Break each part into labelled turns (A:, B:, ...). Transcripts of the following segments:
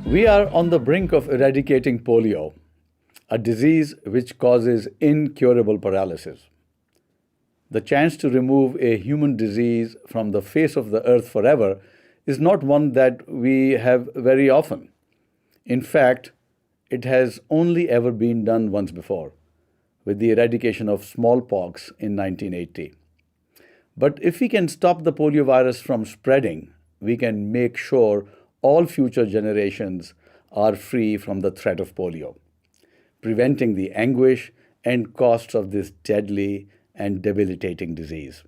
A: We are on the brink of eradicating polio, a disease which causes incurable paralysis. The chance to remove a human disease from the face of the earth forever is not one that we have very often. In fact, it has only ever been done once before, with the eradication of smallpox in 1980. But if we can stop the poliovirus from spreading, we can make sure all future generations are free from the threat of polio, preventing the anguish and costs of this deadly and debilitating disease.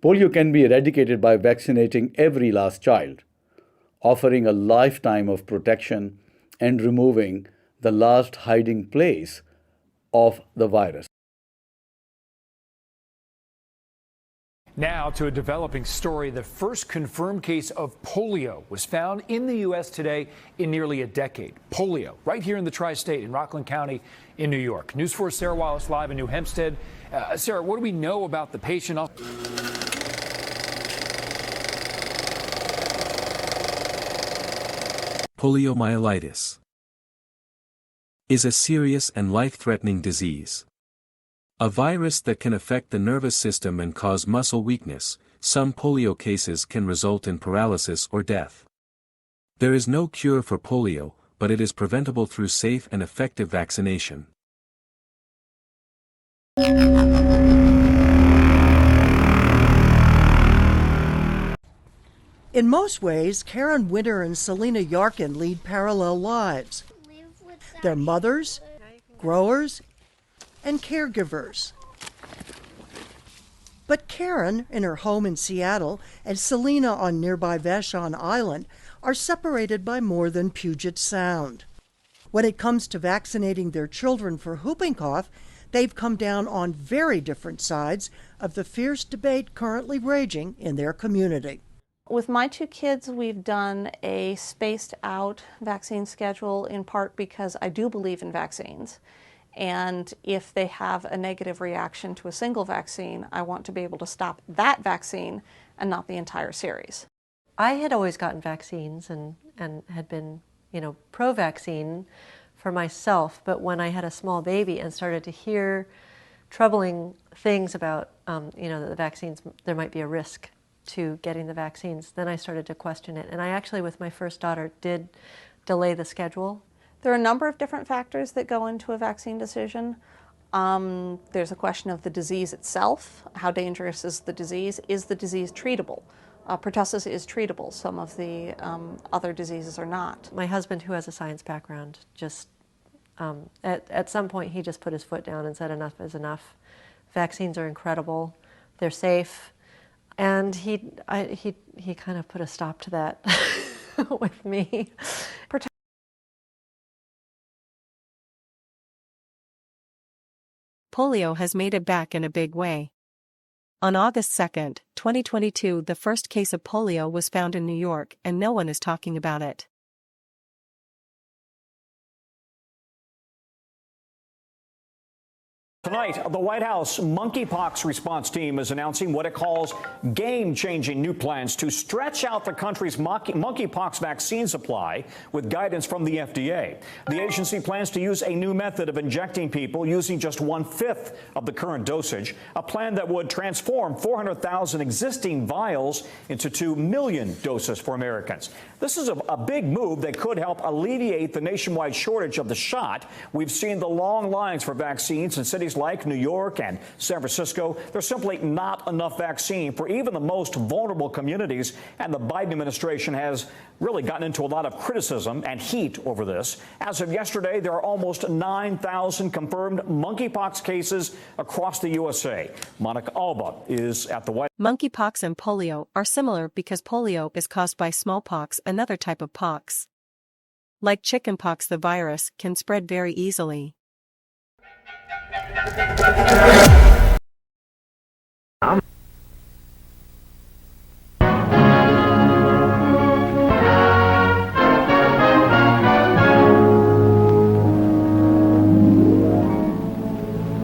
A: Polio can be eradicated by vaccinating every last child, offering a lifetime of protection and removing the last hiding place of the virus.
B: Now to a developing story. The first confirmed case of polio was found in the U.S. today in nearly a decade. Polio, right here in the tri-state in Rockland County in New York. News 4's Sarah Wallace live in New Hempstead. Sarah, what do we know about the patient?
C: Poliomyelitis is a serious and life-threatening disease. A virus that can affect the nervous system and cause muscle weakness. Some polio cases can result in paralysis or death. There is no cure for polio, but it is preventable through safe and effective vaccination.
D: In most ways, Karen Winter and Selena Yarkin lead parallel lives. They're mothers, growers, and caregivers. But Karen, in her home in Seattle, and Selena on nearby Vashon Island are separated by more than Puget Sound. When it comes to vaccinating their children for whooping cough, they've come down on very different sides of the fierce debate currently raging in their community.
E: With my two kids, we've done a spaced out vaccine schedule, in part because I do believe in vaccines. And if they have a negative reaction to a single vaccine, I want to be able to stop that vaccine and not the entire series.
F: I had always gotten vaccines and had been, pro-vaccine for myself, but when I had a small baby and started to hear troubling things about, the vaccines, there might be a risk to getting the vaccines, then I started to question it. And I actually, with my first daughter, did delay the schedule.
E: There are a number of different factors that go into a vaccine decision. There's a question of the disease itself. How dangerous is the disease? Is the disease treatable? Pertussis is treatable. Some of the other diseases are not.
F: My husband, who has a science background, just at some point he just put his foot down and said enough is enough. Vaccines are incredible. They're safe. And he kind of put a stop to that with me.
G: Polio has made it back in a big way. On August 2, 2022, the first case of polio was found in New York, and no one is talking about it.
H: Tonight, the White House monkeypox response team is announcing what it calls game-changing new plans to stretch out the country's monkeypox vaccine supply with guidance from the FDA. The agency plans to use a new method of injecting people using just 1/5 of the current dosage, a plan that would transform 400,000 existing vials into 2 million doses for Americans. This is a big move that could help alleviate the nationwide shortage of the shot. We've seen the long lines for vaccines in cities like New York and San Francisco. There's simply not enough vaccine for even the most vulnerable communities, and the Biden administration has really gotten into a lot of criticism and heat over this. As of yesterday, there are almost 9,000 confirmed monkeypox cases across the USA. Monica Alba is at the White House.
G: Monkeypox and polio are similar because polio is caused by smallpox, another type of pox. Like chickenpox, the virus can spread very easily.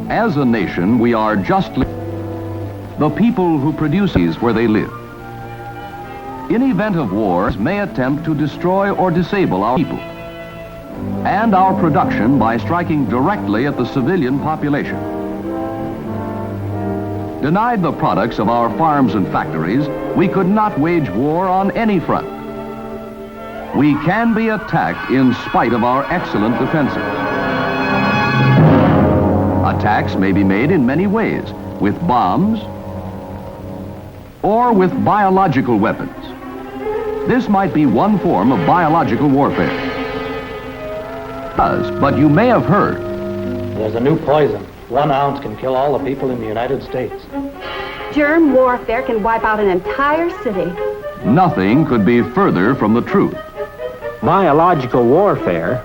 I: As a nation, we are justly the people who produce these where they live. In event of wars, may attempt to destroy or disable our people and our production by striking directly at the civilian population. Denied the products of our farms and factories, we could not wage war on any front. We can be attacked in spite of our excellent defenses. Attacks may be made in many ways, with bombs or with biological weapons. This might be one form of biological warfare. But you may have heard.
J: There's a new poison. 1 ounce can kill all the people in the United States.
K: Germ warfare can wipe out an entire city.
I: Nothing could be further from the truth.
J: Biological warfare?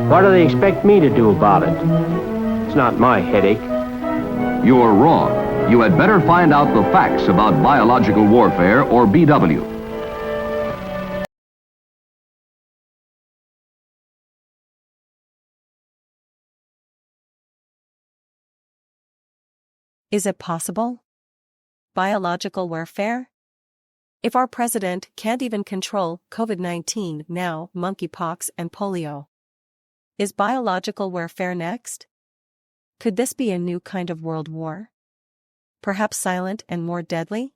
J: What do they expect me to do about it? It's not my headache.
I: You're wrong. You had better find out the facts about biological warfare, or BW.
G: Is it possible? Biological warfare? If our president can't even control COVID-19 now, monkeypox and polio, is biological warfare next? Could this be a new kind of world war? Perhaps silent and more deadly?